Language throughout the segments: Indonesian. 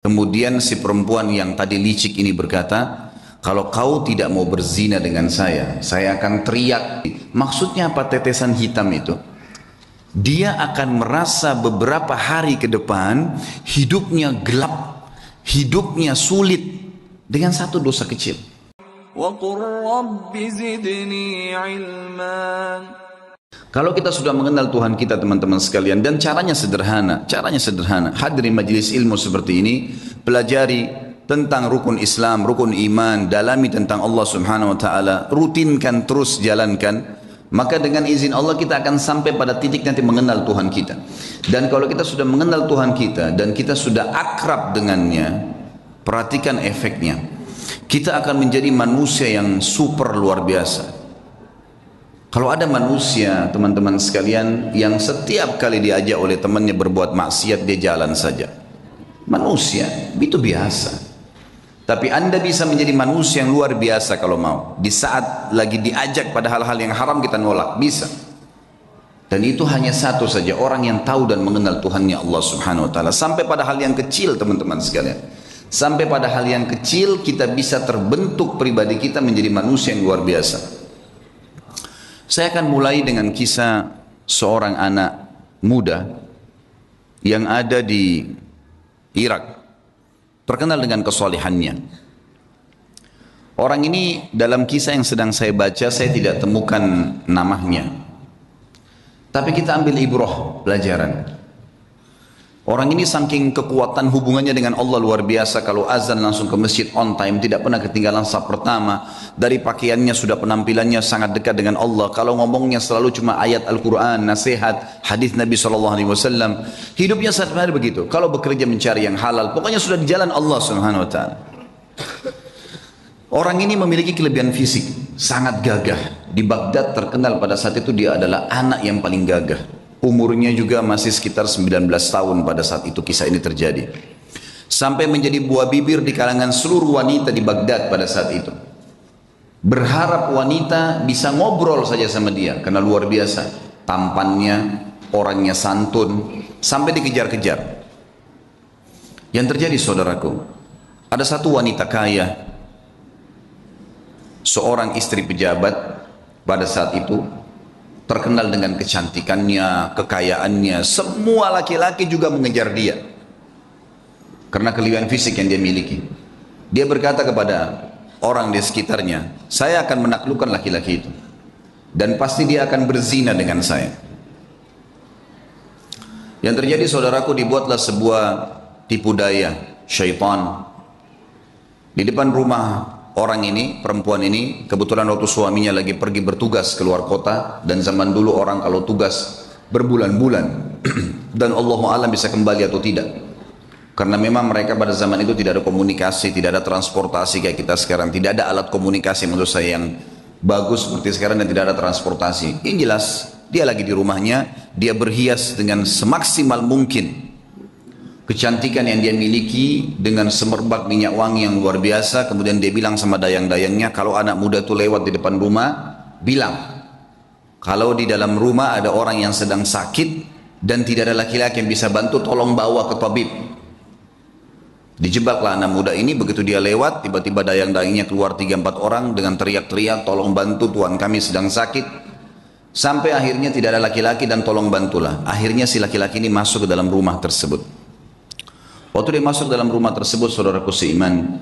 Kemudian si perempuan yang tadi licik ini berkata, kalau kau tidak mau berzina dengan saya akan teriak. Maksudnya apa tetesan hitam itu? Dia akan merasa beberapa hari ke depan hidupnya gelap, hidupnya sulit dengan satu dosa kecil. Kalau kita sudah mengenal Tuhan kita teman-teman sekalian, dan caranya sederhana, hadiri majelis ilmu seperti ini, pelajari tentang rukun Islam, rukun iman, dalami tentang Allah Subhanahu wa taala, rutinkan terus jalankan, maka dengan izin Allah kita akan sampai pada titik nanti mengenal Tuhan kita. Dan kalau kita sudah mengenal Tuhan kita dan kita sudah akrab dengannya, perhatikan efeknya. Kita akan menjadi manusia yang super luar biasa. Kalau ada manusia, teman-teman sekalian, yang setiap kali diajak oleh temannya berbuat maksiat, dia jalan saja. Manusia, itu biasa. Tapi Anda bisa menjadi manusia yang luar biasa kalau mau. Di saat lagi diajak pada hal-hal yang haram, kita nolak, bisa. Dan itu hanya satu saja, orang yang tahu dan mengenal Tuhannya Allah Subhanahu wa taala. Sampai pada hal yang kecil, teman-teman sekalian. Sampai pada hal yang kecil, kita bisa terbentuk pribadi kita menjadi manusia yang luar biasa. Saya akan mulai dengan kisah seorang anak muda yang ada di Irak, terkenal dengan kesalehannya. Orang ini dalam kisah yang sedang saya baca, saya tidak temukan namanya. Tapi kita ambil ibrah, pelajaran. Orang ini saking kekuatan hubungannya dengan Allah luar biasa, kalau azan langsung ke masjid on time, tidak pernah ketinggalan saf pertama. Dari pakaiannya sudah penampilannya sangat dekat dengan Allah. Kalau ngomongnya selalu cuma ayat Al-Quran, nasihat, hadis Nabi SAW. Hidupnya sehari-hari begitu. Kalau bekerja mencari yang halal, pokoknya sudah di jalan Allah Subhanahu wa taala. Orang ini memiliki kelebihan fisik, sangat gagah. Di Baghdad terkenal pada saat itu dia adalah anak yang paling gagah. Umurnya juga masih sekitar 19 tahun pada saat itu kisah ini terjadi. Sampai menjadi buah bibir di kalangan seluruh wanita di Baghdad pada saat itu. Berharap wanita bisa ngobrol saja sama dia karena luar biasa. Tampannya, orangnya santun, sampai dikejar-kejar. Yang terjadi saudaraku, ada satu wanita kaya, seorang istri pejabat pada saat itu, terkenal dengan kecantikannya, kekayaannya. Semua laki-laki juga mengejar dia karena kelebihan fisik yang dia miliki. Dia berkata kepada orang di sekitarnya, saya akan menaklukkan laki-laki itu dan pasti dia akan berzina dengan saya. Yang terjadi saudaraku, dibuatlah sebuah tipu daya syaitan di depan rumah orang ini, perempuan ini. Kebetulan waktu suaminya lagi pergi bertugas keluar kota, dan zaman dulu orang kalau tugas berbulan-bulan dan Allahu a'lam bisa kembali atau tidak, karena memang mereka pada zaman itu tidak ada komunikasi, tidak ada transportasi kayak kita sekarang, tidak ada alat komunikasi menurut saya yang bagus seperti sekarang, dan tidak ada transportasi. Yang jelas dia lagi di rumahnya, dia berhias dengan semaksimal mungkin kecantikan yang dia miliki, dengan semerbak minyak wangi yang luar biasa. Kemudian dia bilang sama dayang-dayangnya, kalau anak muda itu lewat di depan rumah, bilang kalau di dalam rumah ada orang yang sedang sakit dan tidak ada laki-laki yang bisa bantu, tolong bawa ke tabib. Dijebaklah anak muda ini. Begitu dia lewat, tiba-tiba dayang-dayangnya keluar 3-4 orang dengan teriak-teriak, tolong bantu, tuan kami sedang sakit. Sampai akhirnya tidak ada laki-laki dan tolong bantulah. Akhirnya si laki-laki ini masuk ke dalam rumah tersebut. Waktu dia masuk dalam rumah tersebut, saudaraku seiman,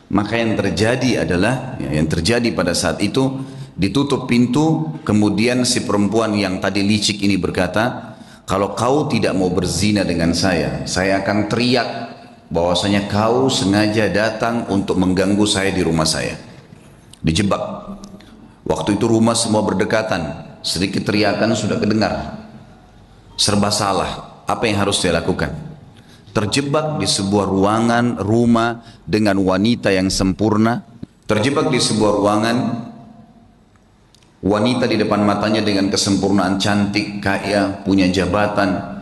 maka yang terjadi adalah, yang terjadi pada saat itu, ditutup pintu. Kemudian si perempuan yang tadi licik ini berkata, kalau kau tidak mau berzina dengan saya akan teriak bahwasanya kau sengaja datang untuk mengganggu saya di rumah saya. Dijebak. Waktu itu rumah semua berdekatan, sedikit teriakan sudah kedengar. Serba salah, apa yang harus dia lakukan? Terjebak di sebuah ruangan rumah dengan wanita yang sempurna. Terjebak di sebuah ruangan, wanita di depan matanya dengan kesempurnaan, cantik, kaya, punya jabatan.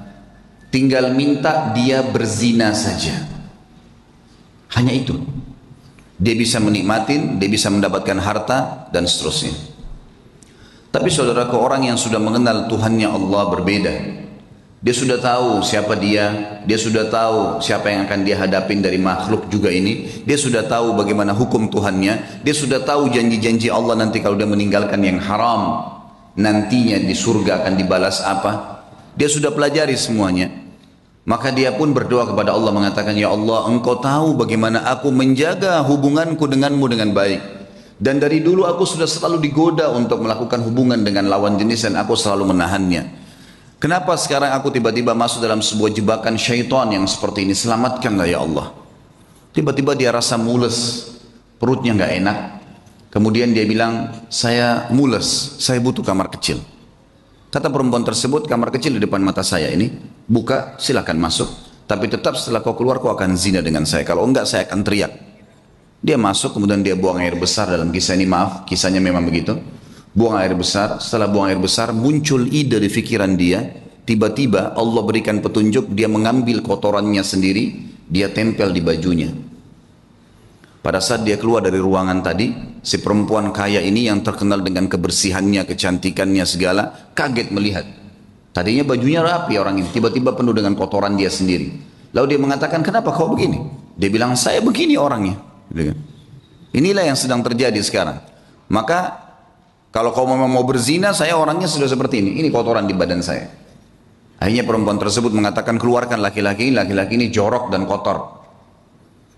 Tinggal minta dia berzina saja. Hanya itu. Dia bisa menikmatin, dia bisa mendapatkan harta dan seterusnya. Tapi saudaraku, orang yang sudah mengenal Tuhannya Allah berbeda. Dia sudah tahu siapa dia sudah tahu siapa yang akan dia hadapin dari makhluk juga ini. Dia sudah tahu bagaimana hukum Tuhannya. Dia sudah tahu janji-janji Allah nanti kalau dia meninggalkan yang haram, nantinya di surga akan dibalas apa. Dia sudah pelajari semuanya. Maka dia pun berdoa kepada Allah mengatakan, ya Allah, engkau tahu bagaimana aku menjaga hubunganku denganmu dengan baik. Dan dari dulu aku sudah selalu digoda untuk melakukan hubungan dengan lawan jenis dan aku selalu menahannya. Kenapa sekarang aku tiba-tiba masuk dalam sebuah jebakan syaitan yang seperti ini? Selamatkanlah ya Allah. Tiba-tiba dia rasa mules, perutnya nggak enak. Kemudian dia bilang, saya mules, saya butuh kamar kecil. Kata perempuan tersebut, kamar kecil di depan mata saya ini, buka, silakan masuk. Tapi tetap setelah kau keluar, kau akan zina dengan saya. Kalau enggak, saya akan teriak. Dia masuk, kemudian dia buang air besar dalam kisah ini, maaf, kisahnya memang begitu. Buang air besar, setelah buang air besar muncul ide di pikiran dia. Tiba-tiba Allah berikan petunjuk, dia mengambil kotorannya sendiri, dia tempel di bajunya. Pada saat dia keluar dari ruangan tadi, si perempuan kaya ini yang terkenal dengan kebersihannya, kecantikannya segala, kaget melihat. Tadinya bajunya rapi orang ini, tiba-tiba penuh dengan kotoran dia sendiri. Lalu dia mengatakan, kenapa kau begini? Dia bilang, saya begini orangnya. Inilah yang sedang terjadi sekarang. Maka kalau kau memang mau berzina, saya orangnya sudah seperti ini. Ini kotoran di badan saya. Akhirnya perempuan tersebut mengatakan, keluarkan laki-laki ini jorok dan kotor.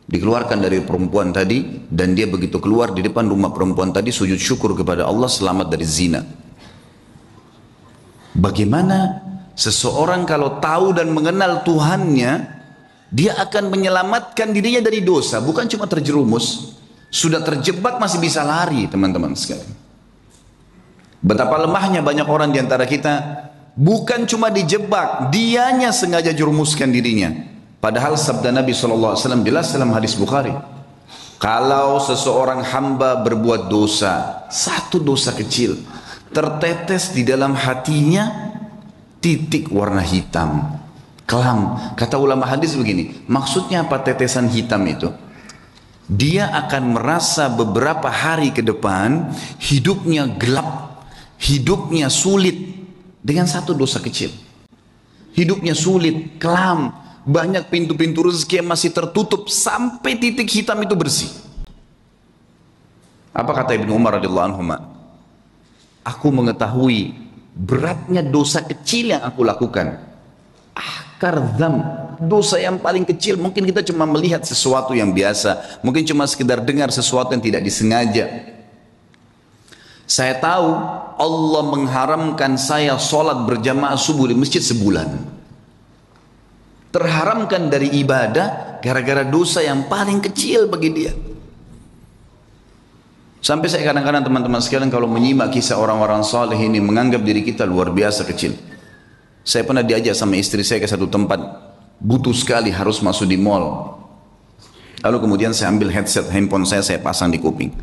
Dikeluarkan dari perempuan tadi, dan dia begitu keluar di depan rumah perempuan tadi, sujud syukur kepada Allah selamat dari zina. Bagaimana seseorang kalau tahu dan mengenal Tuhannya, dia akan menyelamatkan dirinya dari dosa, bukan cuma terjerumus, sudah terjebak masih bisa lari, teman-teman sekalian. Betapa lemahnya banyak orang di antara kita, bukan cuma dijebak, dianya sengaja jerumuskan dirinya. Padahal sabda Nabi SAW jelas dalam hadis Bukhari. Kalau seseorang hamba berbuat dosa, satu dosa kecil, tertetes di dalam hatinya titik warna hitam, kelam. Kata ulama hadis begini, maksudnya apa tetesan hitam itu? Dia akan merasa beberapa hari ke depan hidupnya gelap, hidupnya sulit dengan satu dosa kecil. Hidupnya sulit, kelam, banyak pintu-pintu rezeki yang masih tertutup sampai titik hitam itu bersih. Apa kata Ibnu Umar radhiyallahu anhu? Aku mengetahui beratnya dosa kecil yang aku lakukan. Ahkar dzam, dosa yang paling kecil. Mungkin kita cuma melihat sesuatu yang biasa, mungkin cuma sekedar dengar sesuatu yang tidak disengaja. Saya tahu Allah mengharamkan saya sholat berjamaah subuh di masjid sebulan. Terharamkan dari ibadah gara-gara dosa yang paling kecil bagi dia. Sampai saya kadang-kadang teman-teman sekalian kalau menyimak kisah orang-orang saleh ini menganggap diri kita luar biasa kecil. Saya pernah diajak sama istri saya ke satu tempat, butuh sekali harus masuk di mall. Lalu kemudian saya ambil headset handphone saya pasang di kuping.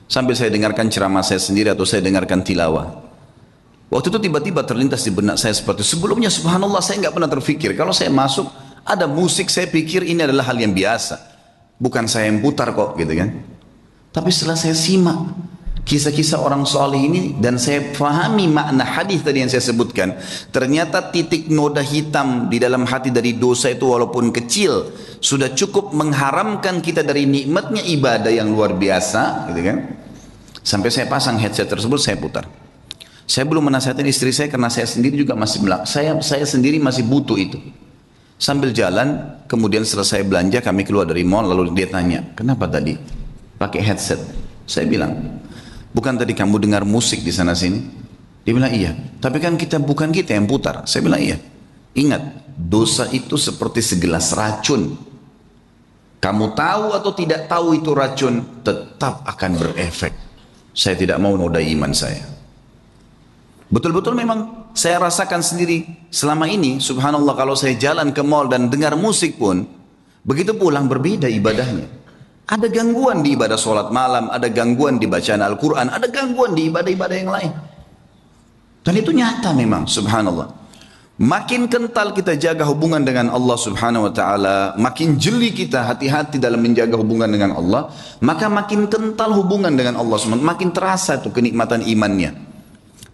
Sambil saya dengarkan ceramah saya sendiri atau saya dengarkan tilawah. Waktu itu tiba-tiba terlintas di benak saya seperti sebelumnya, subhanallah saya nggak pernah terfikir. Kalau saya masuk ada musik, saya pikir ini adalah hal yang biasa. Bukan saya yang putar kok gitu kan. Tapi setelah saya simak kisah-kisah orang saleh ini dan saya fahami makna hadis tadi yang saya sebutkan, ternyata titik noda hitam di dalam hati dari dosa itu walaupun kecil sudah cukup mengharamkan kita dari nikmatnya ibadah yang luar biasa gitu kan. Sampai saya pasang headset tersebut, saya putar. Saya belum menasihatkan istri saya karena saya sendiri juga masih saya sendiri masih butuh itu. Sambil jalan, kemudian selesai belanja kami keluar dari mall, lalu dia tanya, kenapa tadi pakai headset? Saya bilang, bukan tadi kamu dengar musik di sana sini? Dia bilang iya, tapi kan bukan kita yang putar. Saya bilang iya. Ingat, dosa itu seperti segelas racun. Kamu tahu atau tidak tahu itu racun, tetap akan berefek. Saya tidak mau nodai iman saya. Betul-betul memang saya rasakan sendiri selama ini, subhanallah, kalau saya jalan ke mall dan dengar musik pun, begitu pulang berbeda ibadahnya. Ada gangguan di ibadah sholat malam, ada gangguan di bacaan Al-Quran, ada gangguan di ibadah-ibadah yang lain. Dan itu nyata memang, subhanallah. Makin kental kita jaga hubungan dengan Allah subhanahu wa ta'ala, makin jeli kita hati-hati dalam menjaga hubungan dengan Allah, maka makin kental hubungan dengan Allah subhanahu wa ta'ala, makin terasa tuh kenikmatan imannya.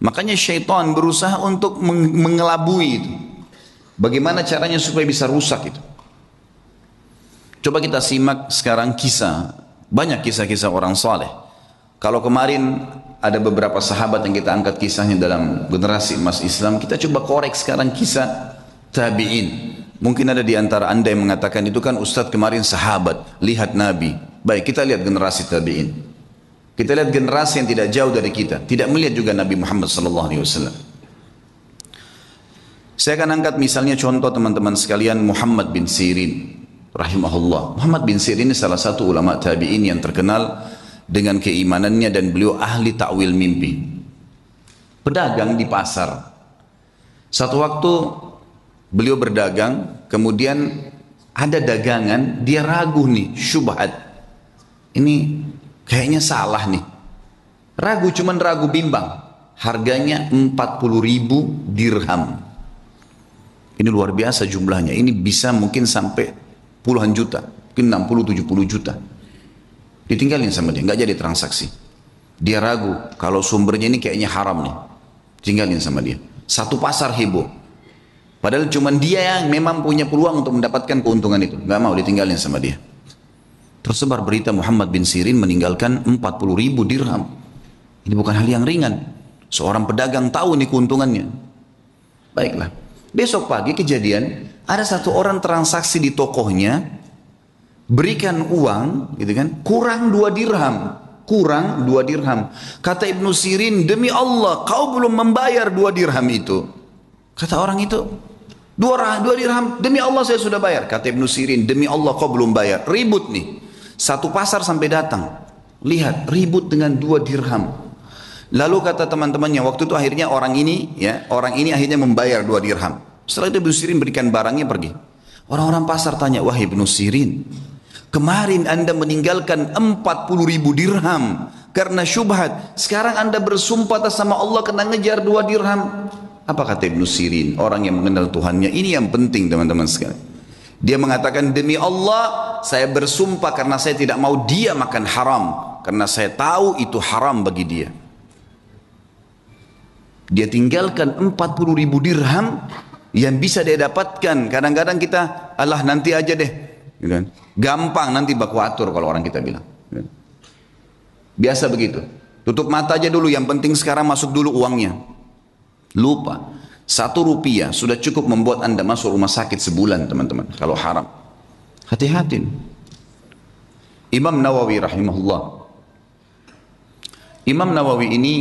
Makanya syaitan berusaha untuk mengelabui itu. Bagaimana caranya supaya bisa rusak itu? Coba kita simak sekarang kisah, banyak kisah-kisah orang saleh. Kalau kemarin ada beberapa sahabat yang kita angkat kisahnya dalam generasi emas Islam, kita coba korek sekarang kisah tabi'in. Mungkin ada di antara anda yang mengatakan itu kan Ustadz kemarin sahabat, lihat Nabi. Baik, kita lihat generasi tabi'in. Kita lihat generasi yang tidak jauh dari kita, tidak melihat juga Nabi Muhammad SAW. Saya akan angkat misalnya contoh teman-teman sekalian Muhammad bin Sirin rahimahullah. Muhammad bin Sirin ini salah satu ulama tabi'in yang terkenal dengan keimanannya dan beliau ahli takwil mimpi. Pedagang di pasar. Satu waktu beliau berdagang, kemudian ada dagangan, dia ragu nih, syubhat. Ini kayaknya salah nih. Ragu, cuman ragu bimbang. Harganya 40.000 dirham. Ini luar biasa jumlahnya. Ini bisa mungkin sampai puluhan juta, mungkin 60-70 juta. Ditinggalin sama dia, nggak jadi transaksi. Dia ragu, kalau sumbernya ini kayaknya haram nih. Tinggalin sama dia. Satu pasar heboh. Padahal cuma dia yang memang punya peluang untuk mendapatkan keuntungan itu. Nggak mau, ditinggalin sama dia. Tersebar berita Muhammad bin Sirin meninggalkan 40.000 dirham. Ini bukan hal yang ringan. Seorang pedagang tahu nih keuntungannya. Baiklah. Besok pagi kejadian, ada satu orang transaksi di tokohnya, berikan uang, gitu kan, kurang 2 dirham. Kurang 2 dirham. Kata Ibnu Sirin, demi Allah, kau belum membayar 2 dirham itu. Kata orang itu, 2 dirham, demi Allah saya sudah bayar. Kata Ibnu Sirin, demi Allah kau belum bayar. Ribut nih. Satu pasar sampai datang. Lihat, ribut dengan 2 dirham. Lalu kata teman-temannya, waktu itu akhirnya orang ini akhirnya membayar 2 dirham. Setelah itu Ibnu Sirin berikan barangnya pergi. Orang-orang pasar tanya, wahai Ibnu Sirin, kemarin anda meninggalkan 40.000 dirham karena syubhat. Sekarang anda bersumpah atas sama Allah kena ngejar 2 dirham. Apa kata Ibnu Sirin? Orang yang mengenal Tuhannya. Ini yang penting teman-teman sekalian. Dia mengatakan, demi Allah saya bersumpah karena saya tidak mau dia makan haram. Karena saya tahu itu haram bagi dia. Dia tinggalkan 40.000 dirham yang bisa dia dapatkan. Kadang-kadang kita, alah nanti aja deh. Gampang nanti baku atur kalau orang kita bilang. Biasa begitu. Tutup mata aja dulu, yang penting sekarang masuk dulu uangnya. Lupa. 1 rupiah sudah cukup membuat anda masuk rumah sakit sebulan teman-teman. Kalau haram. Hati-hati. Imam Nawawi rahimahullah. Imam Nawawi ini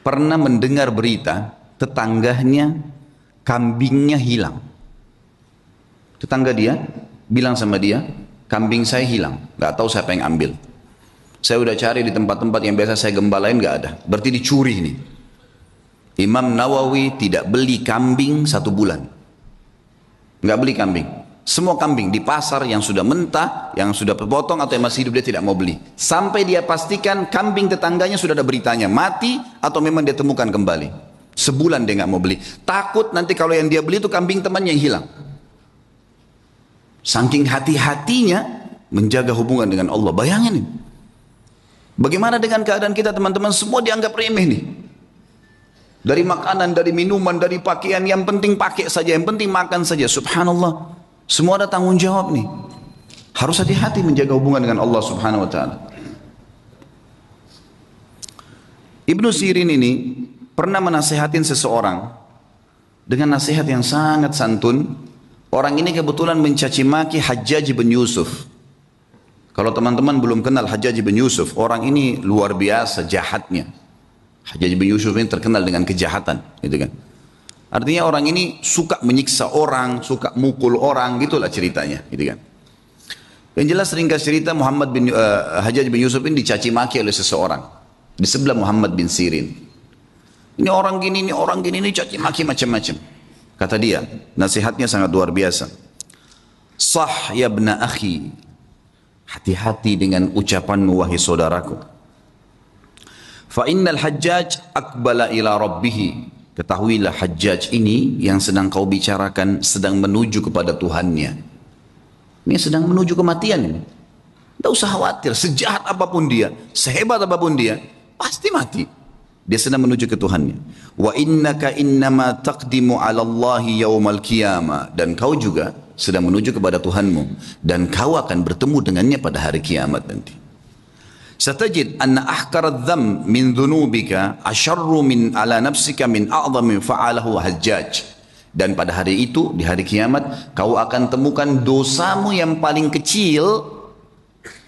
pernah mendengar berita tetangganya kambingnya hilang. Tetangga dia bilang sama dia, kambing saya hilang, nggak tahu siapa yang ambil. Saya udah cari di tempat-tempat yang biasa saya gembalain, nggak ada. Berarti dicuri nih. Imam Nawawi tidak beli kambing 1 bulan. Nggak beli kambing. Semua kambing di pasar yang sudah mentah, yang sudah terpotong atau yang masih hidup dia tidak mau beli. Sampai dia pastikan kambing tetangganya sudah ada beritanya mati atau memang dia temukan kembali. Sebulan dia nggak mau beli. Takut nanti kalau yang dia beli itu kambing temannya yang hilang. Saking hati-hatinya menjaga hubungan dengan Allah. Bayangin ini. Bagaimana dengan keadaan kita teman-teman? Semua dianggap remeh nih. Dari makanan, dari minuman, dari pakaian. Yang penting pakai saja, yang penting makan saja. Subhanallah. Semua ada tanggung jawab nih. Harus hati-hati menjaga hubungan dengan Allah subhanahu wa ta'ala. Ibnu Sirin ini pernah menasehatin seseorang dengan nasihat yang sangat santun. Orang ini kebetulan mencaci maki Hajjaj bin Yusuf. Kalau teman-teman belum kenal Hajjaj bin Yusuf, orang ini luar biasa jahatnya. Hajjaj bin Yusuf ini terkenal dengan kejahatan, gitu kan. Artinya orang ini suka menyiksa orang, suka mukul orang, gitulah ceritanya, gitu kan. Yang jelas ringkas cerita Hajjaj bin Yusuf ini dicaci maki oleh seseorang di sebelah Muhammad bin Sirin. Ini orang gini, ini caci maki macam-macam. Kata dia, nasihatnya sangat luar biasa. Sah ya ibna akhi, hati-hati dengan ucapanmu wahai saudaraku. Fa innal Hajjaj aqbala ila rabbih. Ketahuilah Hajjaj ini yang sedang kau bicarakan sedang menuju kepada Tuhannya. Ini sedang menuju kematian ini. Tidak usah khawatir, sejahat apapun dia, sehebat apapun dia, pasti mati. Dia sedang menuju ke Tuhannya. Wa innaka innama taqdimu 'ala Allahi yaumal qiyamah, dan kau juga sedang menuju kepada Tuhanmu dan kau akan bertemu dengannya pada hari kiamat nanti. Satajid anna ahkaradz dzam min dzunubika asyarru min ala nafsika min a'dhami fa'alahu Hajjaj. Dan pada hari itu, di hari kiamat, kau akan temukan dosamu yang paling kecil,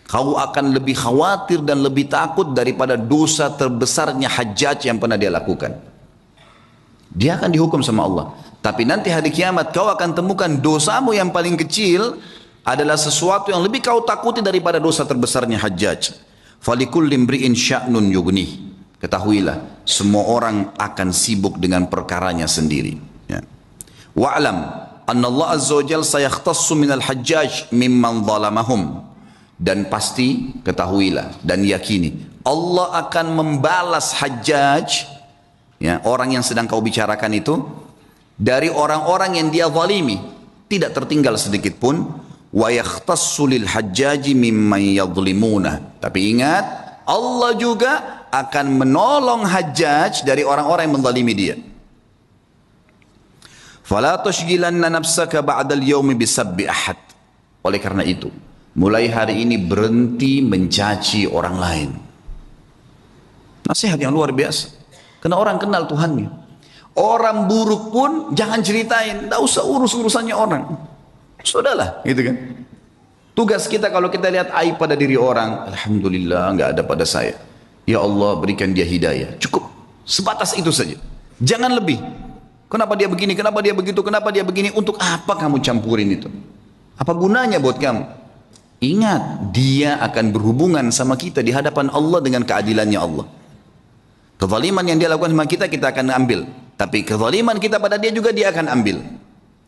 kau akan lebih khawatir dan lebih takut daripada dosa terbesarnya Hajjaj yang pernah dia lakukan. Dia akan dihukum sama Allah. Tapi nanti hari kiamat kau akan temukan dosamu yang paling kecil adalah sesuatu yang lebih kau takuti daripada dosa terbesarnya Hajjaj. Falikul limri'in sya'nun yugnih. Ketahuilah, semua orang akan sibuk dengan perkaranya sendiri. Ya. Wa'lam anna Allah azza wa jalla sayakhtassu minal Hajjaj mimman zalamahum. Dan pasti ketahuilah dan yakini Allah akan membalas Hajjaj, ya, orang yang sedang kau bicarakan itu, dari orang-orang yang dia zalimi, tidak tertinggal sedikit pun. Wa yakhtassu lil Hajjaji mimman yadhlimuna. Tapi ingat, Allah juga akan menolong Hajjaj dari orang-orang yang menzalimi dia. Fala tushghilanna nafsaka ba'dal yaumi bisabbi ahad. Oleh karena itu, mulai hari ini berhenti mencaci orang lain. Nasihat yang luar biasa. Karena orang kenal Tuhannya. Orang buruk pun jangan ceritain, tidak usah urus-urusannya orang. Sudahlah, gitu kan. Tugas kita kalau kita lihat aib pada diri orang, alhamdulillah nggak ada pada saya. Ya Allah berikan dia hidayah. Cukup, sebatas itu saja. Jangan lebih. Kenapa dia begini, kenapa dia begitu, kenapa dia begini, untuk apa kamu campurin itu? Apa gunanya buat kamu? Ingat, dia akan berhubungan sama kita di hadapan Allah dengan keadilannya Allah. Kezaliman yang dia lakukan sama kita, kita akan ambil. Tapi kezaliman kita pada dia juga dia akan ambil.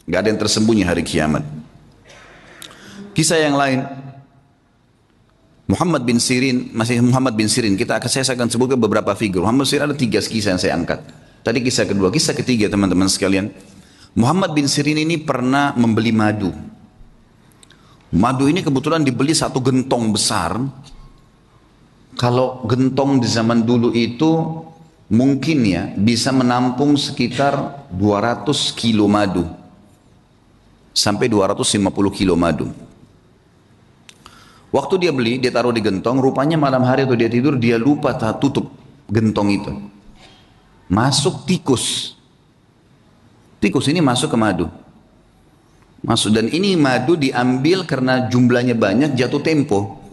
Gak ada yang tersembunyi hari kiamat. Kisah yang lain, Muhammad bin Sirin, masih Muhammad bin Sirin, saya akan sebutkan beberapa figur. Muhammad bin Sirin ada 3 kisah yang saya angkat. Tadi kisah kedua, kisah ketiga teman-teman sekalian. Muhammad bin Sirin ini pernah membeli madu. Madu ini kebetulan dibeli 1 gentong besar. Kalau gentong di zaman dulu itu mungkin ya bisa menampung sekitar 200 kilo madu. Sampai 250 kilo madu. Waktu dia beli, dia taruh di gentong, rupanya malam hari atau dia tidur, dia lupa tutup gentong itu. Masuk tikus. Tikus ini masuk ke madu. Masuk, dan ini madu diambil karena jumlahnya banyak, jatuh tempo.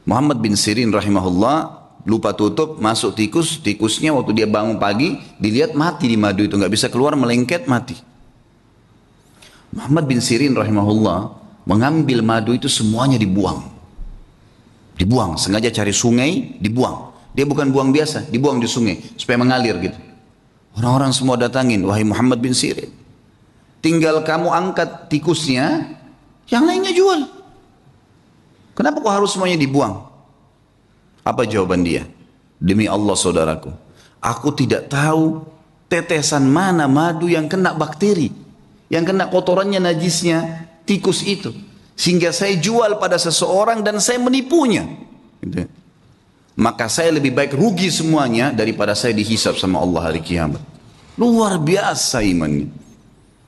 Muhammad bin Sirin rahimahullah lupa tutup, masuk tikus, tikusnya waktu dia bangun pagi, dilihat mati di madu itu, nggak bisa keluar, melengket, mati. Muhammad bin Sirin rahimahullah mengambil madu itu semuanya dibuang. Dibuang, sengaja cari sungai, dibuang. Dia bukan buang biasa, dibuang di sungai supaya mengalir gitu. Orang-orang semua datangin, wahai Muhammad bin Sirin, tinggal kamu angkat tikusnya, yang lainnya jual. Kenapa kok harus semuanya dibuang? Apa jawaban dia? Demi Allah saudaraku, aku tidak tahu tetesan mana madu yang kena bakteri, yang kena kotorannya, najisnya tikus itu, sehingga saya jual pada seseorang dan saya menipunya. Gitu. Maka saya lebih baik rugi semuanya daripada saya dihisab sama Allah hari kiamat. Luar biasa imannya.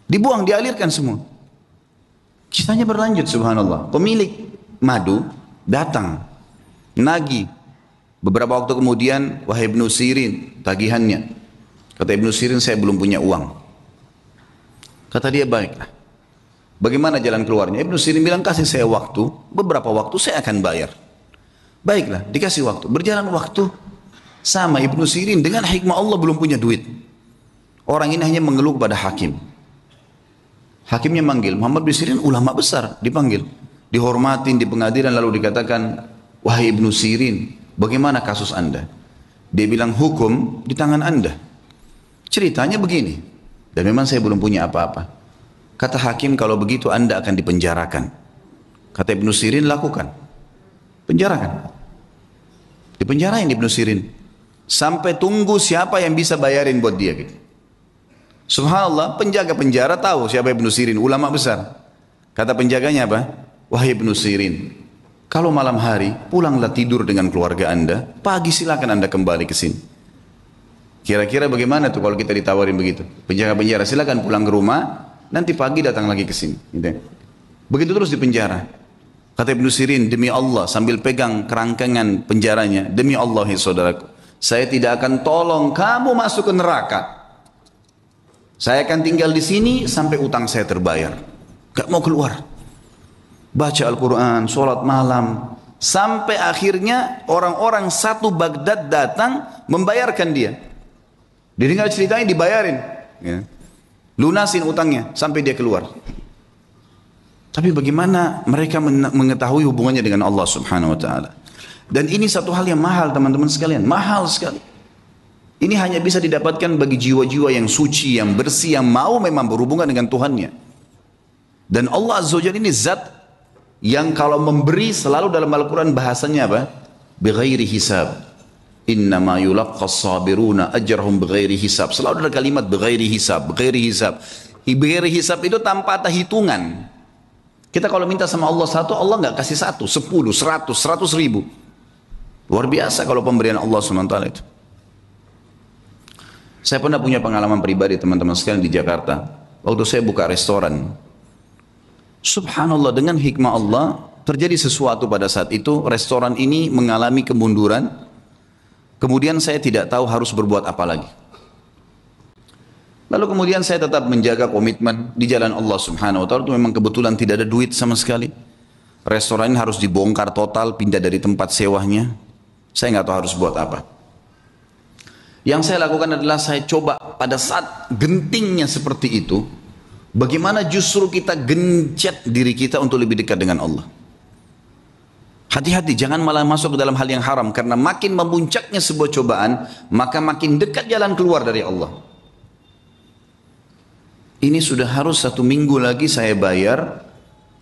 Dibuang, dialirkan semua. Kisahnya berlanjut, subhanallah. Pemilik madu datang, nagih. Beberapa waktu kemudian, wahai Ibnu Sirin, tagihannya. Kata Ibnu Sirin, saya belum punya uang. Kata dia, baiklah. Bagaimana jalan keluarnya? Ibnu Sirin bilang, kasih saya waktu, beberapa waktu saya akan bayar. Baiklah, dikasih waktu. Berjalan waktu, sama Ibnu Sirin dengan hikmah Allah belum punya duit. Orang ini hanya mengeluh kepada hakim. Hakimnya manggil, Muhammad bin Sirin ulama besar, dipanggil. Dihormatin di pengadilan, lalu dikatakan, wahai Ibnu Sirin, bagaimana kasus anda? Dia bilang, hukum di tangan anda. Ceritanya begini, dan memang saya belum punya apa-apa. Kata hakim, kalau begitu anda akan dipenjarakan. Kata Ibnu Sirin, lakukan. Penjarakan. Dipenjarain Ibnu Sirin. Sampai tunggu siapa yang bisa bayarin buat dia. Gitu. Subhanallah, penjaga penjara tahu siapa Ibnu Sirin, ulama besar. Kata penjaganya apa? Wahai Ibnu Sirin, Kalau malam hari, pulanglah tidur dengan keluarga Anda, pagi silakan Anda kembali ke sini. Kira-kira bagaimana tuh kalau kita ditawarin begitu? Penjara-penjara silakan pulang ke rumah, nanti pagi datang lagi ke sini. Gitu. Begitu terus di penjara. Kata Ibnu Sirin, demi Allah, sambil pegang kerangkengan penjaranya, demi Allah ya saudaraku, saya tidak akan tolong kamu masuk ke neraka. Saya akan tinggal di sini sampai utang saya terbayar. Gak mau keluar. Baca Al-Quran, sholat malam, sampai akhirnya orang-orang satu Baghdad datang membayarkan dia. Dia tinggal ceritanya dibayarin, ya. Lunasin utangnya sampai dia keluar. Tapi bagaimana mereka mengetahui hubungannya dengan Allah Subhanahu Wa Taala? Dan ini satu hal yang mahal teman-teman sekalian, mahal sekali. Ini hanya bisa didapatkan bagi jiwa-jiwa yang suci, yang bersih, yang mau memang berhubungan dengan Tuhannya. Dan Allah Azza wa Jalla ini zat yang kalau memberi selalu dalam Al-Quran bahasanya apa? Bighairi hisab. Innama yulaqqas sabiruna ajrahum bighairi hisab. Selalu ada kalimat bighairi hisab, bighairi hisab. Bighairi hisab itu tanpa ada hitungan. Kita kalau minta sama Allah satu, Allah nggak kasih satu, 10, 100, 100 ribu. Luar biasa kalau pemberian Allah SWT itu. Saya pernah punya pengalaman pribadi teman-teman sekalian di Jakarta. Waktu saya buka restoran. Subhanallah, dengan hikmah Allah terjadi sesuatu pada saat itu. Restoran ini mengalami kemunduran. Kemudian saya tidak tahu harus berbuat apa lagi. Lalu kemudian saya tetap menjaga komitmen di jalan Allah Subhanahu Wa Taala. Itu memang kebetulan tidak ada duit sama sekali. Restoran ini harus dibongkar total, pindah dari tempat sewanya. Saya nggak tahu harus buat apa. Yang saya lakukan adalah saya coba pada saat gentingnya seperti itu, bagaimana justru kita gencet diri kita untuk lebih dekat dengan Allah. Hati-hati, jangan malah masuk ke dalam hal yang haram. Karena makin memuncaknya sebuah cobaan, maka makin dekat jalan keluar dari Allah. Ini sudah harus 1 minggu lagi saya bayar.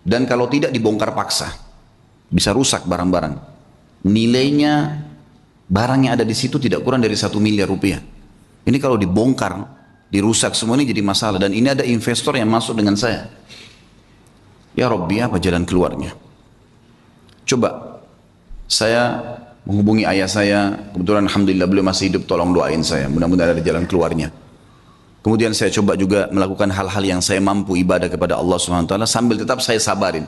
Dan kalau tidak dibongkar paksa. Bisa rusak barang-barang. Nilainya, barang yang ada di situ tidak kurang dari 1 miliar rupiah. Ini kalau dibongkar, dirusak semua ini jadi masalah. Dan ini ada investor yang masuk dengan saya. Ya Rabbi, apa jalan keluarnya? Coba saya menghubungi ayah saya. Kebetulan alhamdulillah beliau masih hidup, tolong doain saya, mudah-mudahan ada jalan keluarnya. Kemudian saya coba juga melakukan hal-hal yang saya mampu, ibadah kepada Allah SWT, sambil tetap saya sabarin.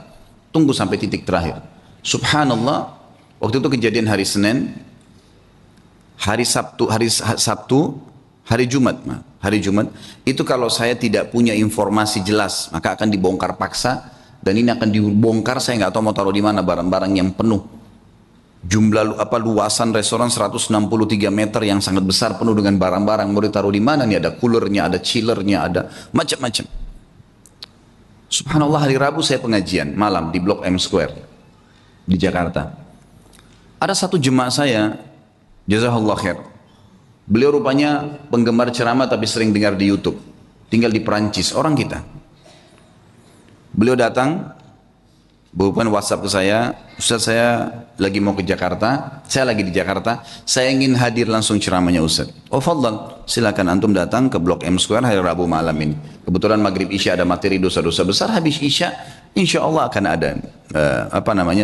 Tunggu sampai titik terakhir. Subhanallah, waktu itu kejadian hari Senin, hari Jumat, itu kalau saya tidak punya informasi jelas, maka akan dibongkar paksa. Dan ini akan dibongkar, saya nggak tahu mau taruh di mana barang-barang yang penuh. Jumlah luasan restoran 163 meter yang sangat besar, penuh dengan barang-barang. Mau ditaruh di mana nih? Ada coolernya, ada chillernya, ada macam-macam. Subhanallah, hari Rabu saya pengajian malam di Blok M Square di Jakarta. Ada satu jemaah saya, jazakallah khair. Beliau rupanya penggemar ceramah tapi sering dengar di YouTube. Tinggal di Perancis, orang kita. Beliau datang, berhubungan WhatsApp ke saya, Ustaz saya lagi mau ke Jakarta, saya lagi di Jakarta, saya ingin hadir langsung ceramahnya Ustaz. Oh fadlan, silakan antum datang ke Blok M Square hari Rabu malam ini. Kebetulan maghrib Isya ada materi dosa-dosa besar, habis Isya insya Allah akan ada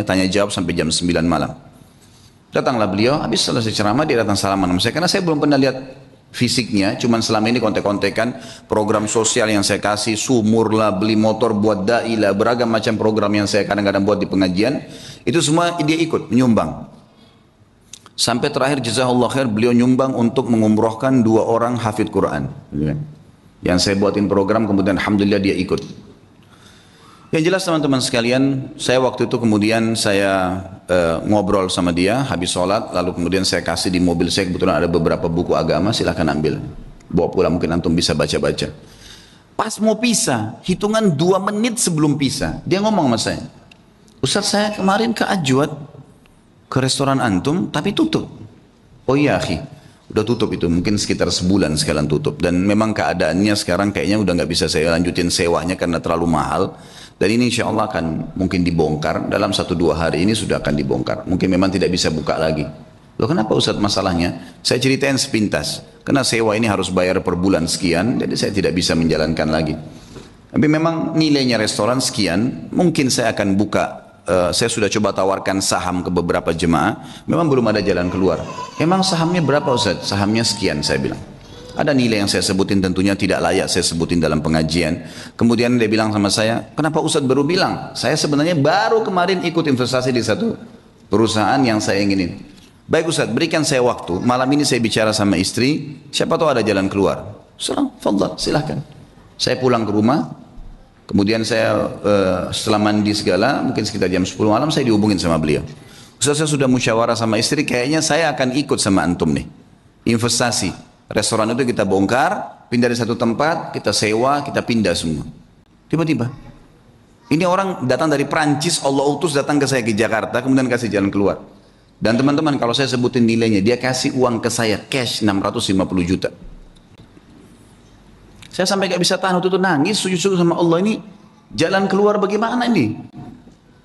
tanya jawab sampai jam 9 malam. Datanglah beliau, habis selesai ceramah dia datang salaman sama saya, karena saya belum pernah lihat fisiknya, cuman selama ini kontek-kontekan program sosial yang saya kasih, sumur lah, beli motor buat dai lah, beragam macam program yang saya kadang-kadang buat di pengajian, itu semua dia ikut menyumbang. Sampai terakhir jazakallah khair, beliau nyumbang untuk mengumrohkan 2 orang hafidh Quran. Yang saya buatin program, kemudian alhamdulillah dia ikut. Yang jelas teman-teman sekalian, saya waktu itu kemudian saya ngobrol sama dia habis sholat, lalu kemudian saya kasih di mobil saya, kebetulan ada beberapa buku agama, silahkan ambil, bawa pulang, mungkin antum bisa baca-baca. Pas mau pisah, hitungan 2 menit sebelum pisah, dia ngomong sama saya, Ustaz saya kemarin ke Ajwad, ke restoran antum, tapi tutup. Oh iya akhi, udah tutup itu, mungkin sekitar sebulan sekalian tutup. Dan memang keadaannya sekarang kayaknya udah nggak bisa saya lanjutin sewanya karena terlalu mahal. Dan ini insya Allah akan mungkin dibongkar, dalam 1-2 hari ini sudah akan dibongkar. Mungkin memang tidak bisa buka lagi. Loh kenapa Ustaz masalahnya? Saya ceritain sepintas. Karena sewa ini harus bayar per bulan sekian, jadi saya tidak bisa menjalankan lagi. Tapi memang nilainya restoran sekian, mungkin saya akan buka saya sudah coba tawarkan saham ke beberapa jemaah, memang belum ada jalan keluar. Emang sahamnya berapa Ustaz? Sahamnya sekian, saya bilang. Ada nilai yang saya sebutin, tentunya tidak layak saya sebutin dalam pengajian. Kemudian dia bilang sama saya, kenapa Ustaz baru bilang? Saya sebenarnya baru kemarin ikut investasi di satu perusahaan yang saya inginin. Baik Ustaz, berikan saya waktu, malam ini saya bicara sama istri, siapa tahu ada jalan keluar. Fadhal, silahkan. Saya pulang ke rumah, kemudian saya setelah mandi segala, mungkin sekitar jam 10 malam saya dihubungin sama beliau. Ustaz, saya sudah musyawarah sama istri, kayaknya saya akan ikut sama antum nih. Investasi. Restoran itu kita bongkar, pindah dari satu tempat, kita sewa, kita pindah semua. Tiba-tiba. Ini orang datang dari Prancis, Allah utus datang ke saya ke Jakarta, kemudian kasih jalan keluar. Dan teman-teman, kalau saya sebutin nilainya, dia kasih uang ke saya, cash 650 juta. Saya sampai gak bisa tahan, waktu itu nangis, sujud-sujud sama Allah, ini jalan keluar bagaimana ini?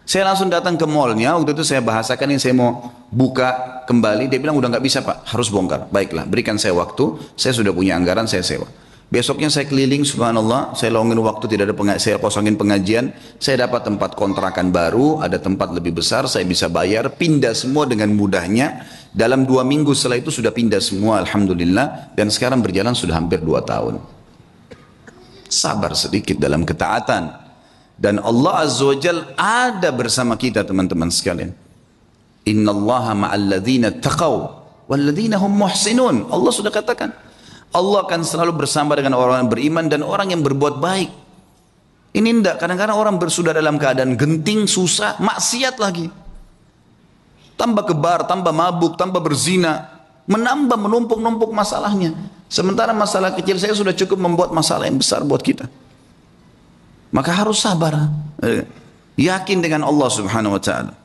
Saya langsung datang ke mallnya, waktu itu saya bahasakan ini saya mau buka kembali, dia bilang udah gak bisa Pak, harus bongkar. Baiklah, berikan saya waktu, saya sudah punya anggaran, saya sewa. Besoknya saya keliling, subhanallah, saya longin waktu, tidak ada saya kosongin pengajian, saya dapat tempat kontrakan baru, ada tempat lebih besar, saya bisa bayar, pindah semua dengan mudahnya. Dalam 2 minggu setelah itu sudah pindah semua, alhamdulillah, dan sekarang berjalan sudah hampir 2 tahun. Sabar sedikit dalam ketaatan. Dan Allah Azza wa Jal ada bersama kita teman-teman sekalian. Innallaha ma'al ladzina taqaw wal ladzina hum muhsinun. Allah sudah katakan, Allah akan selalu bersama dengan orang yang beriman dan orang yang berbuat baik. Ini enggak, kadang-kadang orang sudah dalam keadaan genting, susah, maksiat lagi. Tambah kebar, tambah mabuk, tambah berzina, menambah menumpuk-numpuk masalahnya. Sementara masalah kecil saya sudah cukup membuat masalah yang besar buat kita. Maka harus sabar. Yakin dengan Allah Subhanahu wa taala.